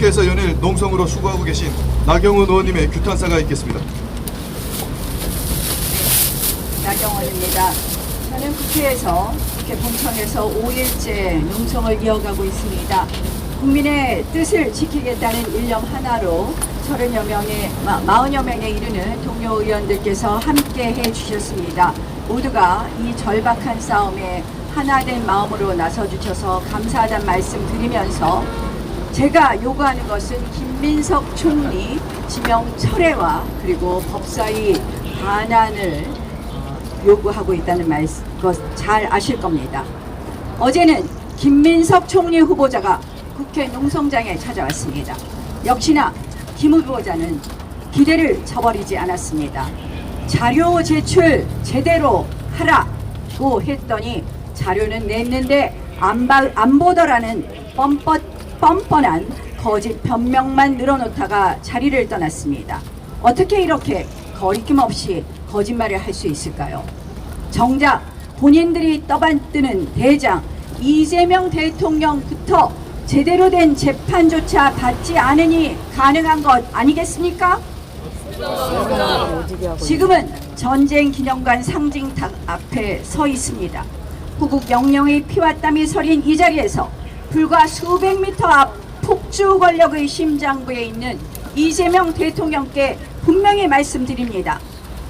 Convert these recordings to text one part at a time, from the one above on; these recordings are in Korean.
국회에서 연일 농성으로 수고하고 계신 나경원 의원님의 규탄사가 있겠습니다. 나경원입니다. 저는 국회 본청에서 5일째 농성을 이어가고 있습니다. 국민의 뜻을 지키겠다는 일념 하나로 40여 명에 이르는 동료 의원들께서 함께 해주셨습니다. 모두가 이 절박한 싸움에 하나된 마음으로 나서주셔서 감사하다는 말씀 드리면서 제가 요구하는 것은 김민석 총리 지명 철회와 그리고 법사위 반환을 요구하고 있다는 것 잘 아실 겁니다. 어제는 김민석 총리 후보자가 국회 농성장에 찾아왔습니다. 역시나 김 후보자는 기대를 저버리지 않았습니다. 자료 제출 제대로 하라고 했더니 자료는 냈는데 안 보더라는 뻔뻔한 거짓 변명만 늘어놓다가 자리를 떠났습니다. 어떻게 이렇게 거리낌 없이 거짓말을 할 수 있을까요? 정작 본인들이 떠받드는 대장 이재명 대통령부터 제대로 된 재판조차 받지 않으니 가능한 것 아니겠습니까? 지금은 전쟁 기념관 상징탑 앞에 서 있습니다. 후국 영령의 피와 땀이 서린 이 자리에서 불과 수백 미터 앞 폭주 권력의 심장부에 있는 이재명 대통령께 분명히 말씀드립니다.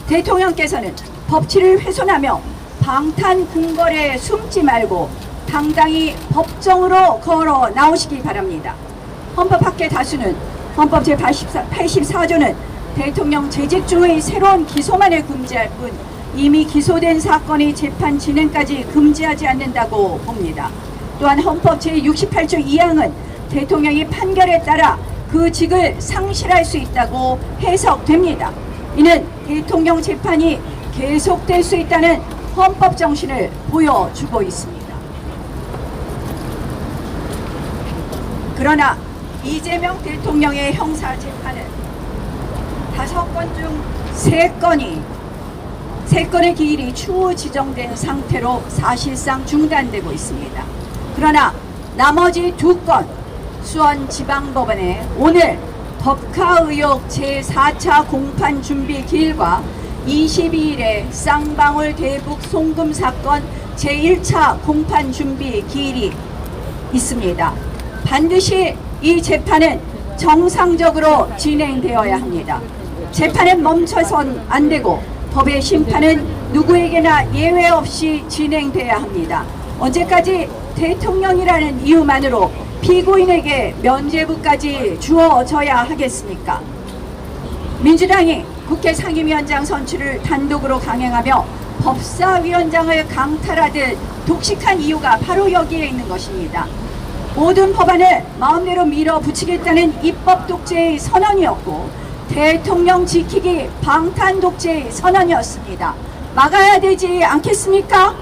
대통령께서는 법치를 훼손하며 방탄 궁궐에 숨지 말고 당당히 법정으로 걸어 나오시기 바랍니다. 헌법 학계 다수는 헌법 제84조는 대통령 재직 중의 새로운 기소만을 금지할 뿐 이미 기소된 사건의 재판 진행까지 금지하지 않는다고 봅니다. 또한 헌법 제68조 2항은 대통령이 판결에 따라 그 직을 상실할 수 있다고 해석됩니다. 이는 대통령 재판이 계속될 수 있다는 헌법 정신을 보여주고 있습니다. 그러나 이재명 대통령의 형사 재판은 5건 중 3건의 기일이 추후 지정된 상태로 사실상 중단되고 있습니다. 그러나 나머지 2건 수원지방법원에 오늘 법카 의혹 제4차 공판 준비 기일과 22일에 쌍방울 대북 송금 사건 제1차 공판 준비 기일이 있습니다. 반드시 이 재판은 정상적으로 진행되어야 합니다. 재판은 멈춰선 안 되고 법의 심판은 누구에게나 예외 없이 진행돼야 합니다. 언제까지 대통령이라는 이유만으로 피고인에게 면죄부까지 주어져야 하겠습니까? 민주당이 국회 상임위원장 선출을 단독으로 강행하며 법사위원장을 강탈하듯 독식한 이유가 바로 여기에 있는 것입니다. 모든 법안을 마음대로 밀어붙이겠다는 입법 독재의 선언이었고 대통령 지키기 방탄 독재의 선언이었습니다. 막아야 되지 않겠습니까?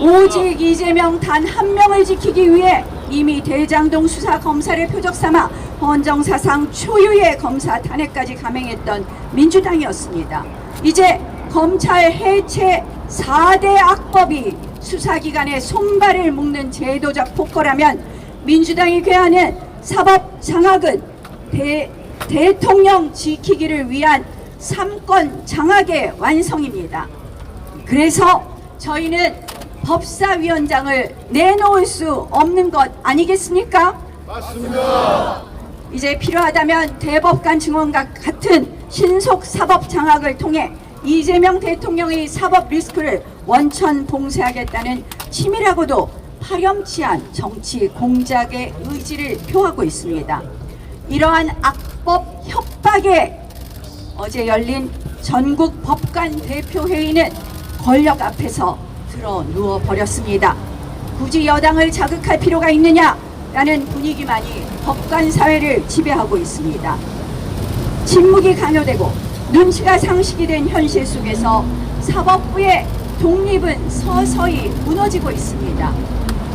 오직 이재명 단 한 명을 지키기 위해 이미 대장동 수사 검사를 표적 삼아 헌정사상 초유의 검사 탄핵까지 감행했던 민주당이었습니다. 이제 검찰 해체 4대 악법이 수사기관의 손발을 묶는 제도적 폭거라면 민주당이 괴하는 사법 장악은 대통령 지키기를 위한 3권 장악의 완성입니다. 그래서 저희는 법사위원장을 내놓을 수 없는 것 아니겠습니까? 맞습니다. 이제 필요하다면 대법관 증언과 같은 신속 사법 장악을 통해 이재명 대통령의 사법 리스크를 원천 봉쇄하겠다는 치밀하고도 파렴치한 정치 공작의 의지를 표하고 있습니다. 이러한 악법 협박에 어제 열린 전국 법관 대표회의는 권력 앞에서 들어 누워 버렸습니다. 굳이 여당을 자극할 필요가 있느냐라는 분위기만이 법관 사회를 지배하고 있습니다. 침묵이 강요되고 눈치가 상식이 된 현실 속에서 사법부의 독립은 서서히 무너지고 있습니다.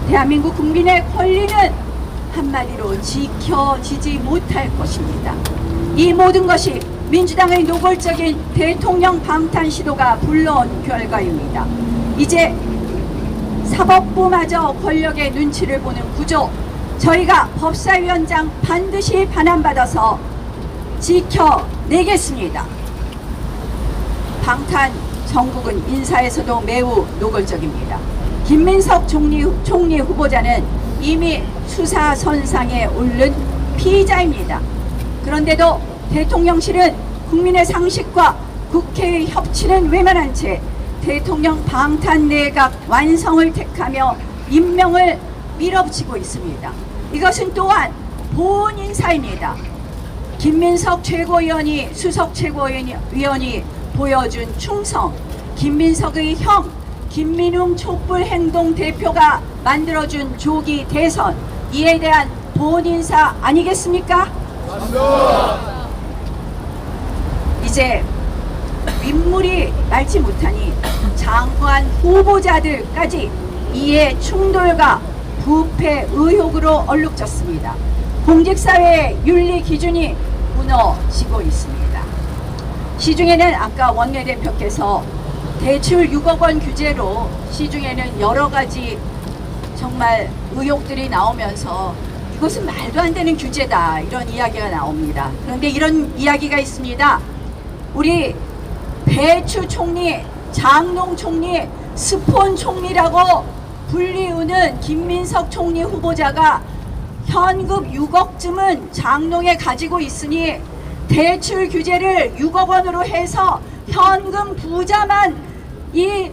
대한민국 국민의 권리는 한마디로 지켜지지 못할 것입니다. 이 모든 것이 민주당의 노골적인 대통령 방탄 시도가 불러온 결과입니다. 이제 사법부마저 권력의 눈치를 보는 구조, 저희가 법사위원장 반드시 반환받아서 지켜내겠습니다. 방탄 정국은 인사에서도 매우 노골적입니다. 김민석 총리 후보자는 이미 수사선상에 오른 피의자입니다. 그런데도 대통령실은 국민의 상식과 국회의 협치는 외면한 채 대통령 방탄 내각 완성을 택하며 임명을 밀어붙이고 있습니다. 이것은 또한 보훈 인사입니다. 김민석 최고위원이 수석 최고위원이 보여준 충성, 김민석의 형 김민웅 촛불행동 대표가 만들어준 조기 대선, 이에 대한 보훈 인사 아니겠습니까? 이제 윗물이 맑지 못하니 장관 후보자들까지 이해 충돌과 부패 의혹으로 얼룩졌습니다. 공직사회의 윤리 기준이 무너지고 있습니다. 시중에는 아까 원내대표께서 대출 6억 원 규제로 시중에는 여러 가지 정말 의혹들이 나오면서 이것은 말도 안 되는 규제다, 이런 이야기가 나옵니다. 그런데 이런 이야기가 있습니다. 우리 배추 총리, 장농 총리, 스폰 총리라고 불리우는 김민석 총리 후보자가 현금 6억쯤은 장농에 가지고 있으니 대출 규제를 6억 원으로 해서 현금 부자만 이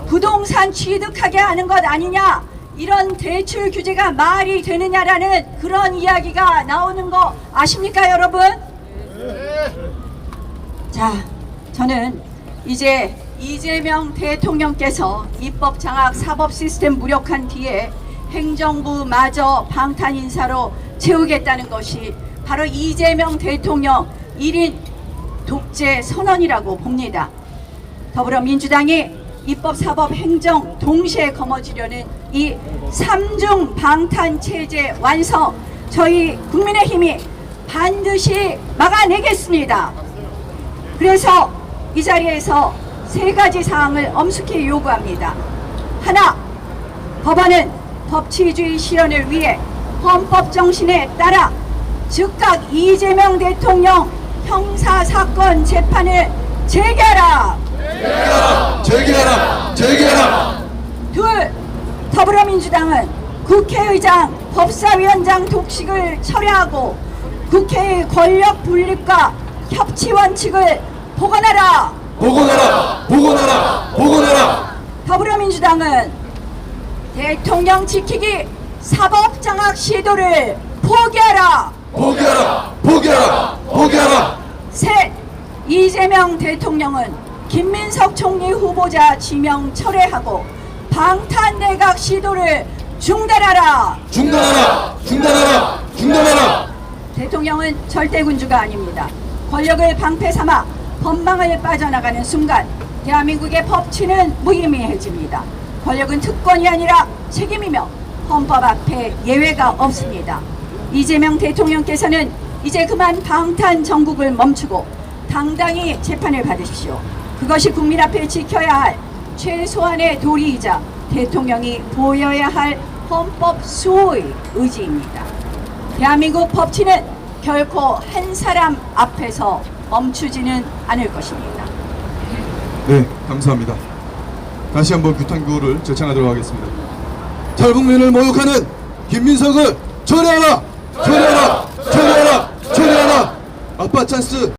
부동산 취득하게 하는 것 아니냐, 이런 대출 규제가 말이 되느냐라는 그런 이야기가 나오는 거 아십니까, 여러분? 자, 저는 이제 이재명 대통령께서 입법 장악 사법 시스템 무력한 뒤에 행정부마저 방탄 인사로 채우겠다는 것이 바로 이재명 대통령 1인 독재 선언이라고 봅니다. 더불어민주당이 입법, 사법, 행정 동시에 거머쥐려는 이 3중 방탄 체제 완성, 저희 국민의힘이 반드시 막아내겠습니다. 그래서 이 자리에서 세 가지 사항을 엄숙히 요구합니다. 하나, 법안은 법치주의 실현을 위해 헌법 정신에 따라 즉각 이재명 대통령 형사사건 재판을 재개하라. 재개하라. 둘, 더불어민주당은 국회의장, 법사위원장 독식을 철회하고 국회의 권력 분립과 협치 원칙을 복원하라. 더불어민주당은 대통령 지키기 사법 장악 시도를 포기하라. 셋, 이재명 대통령은 김민석 총리 후보자 지명 철회하고 방탄 내각 시도를 중단하라. 대통령은 절대 군주가 아닙니다. 권력을 방패 삼아 법망을 빠져나가는 순간 대한민국의 법치는 무의미해집니다. 권력은 특권이 아니라 책임이며 헌법 앞에 예외가 없습니다. 이재명 대통령께서는 이제 그만 방탄 정국을 멈추고 당당히 재판을 받으십시오. 그것이 국민 앞에 지켜야 할 최소한의 도리이자 대통령이 보여야 할 헌법 수호의 의지입니다. 대한민국 법치는 결코 한 사람 앞에서 멈추지는 않을 것입니다. 네, 감사합니다. 다시 한번 규탄구를 제창하도록 하겠습니다. 탈북민을 모욕하는 김민석을 처리하라. 아빠 찬스.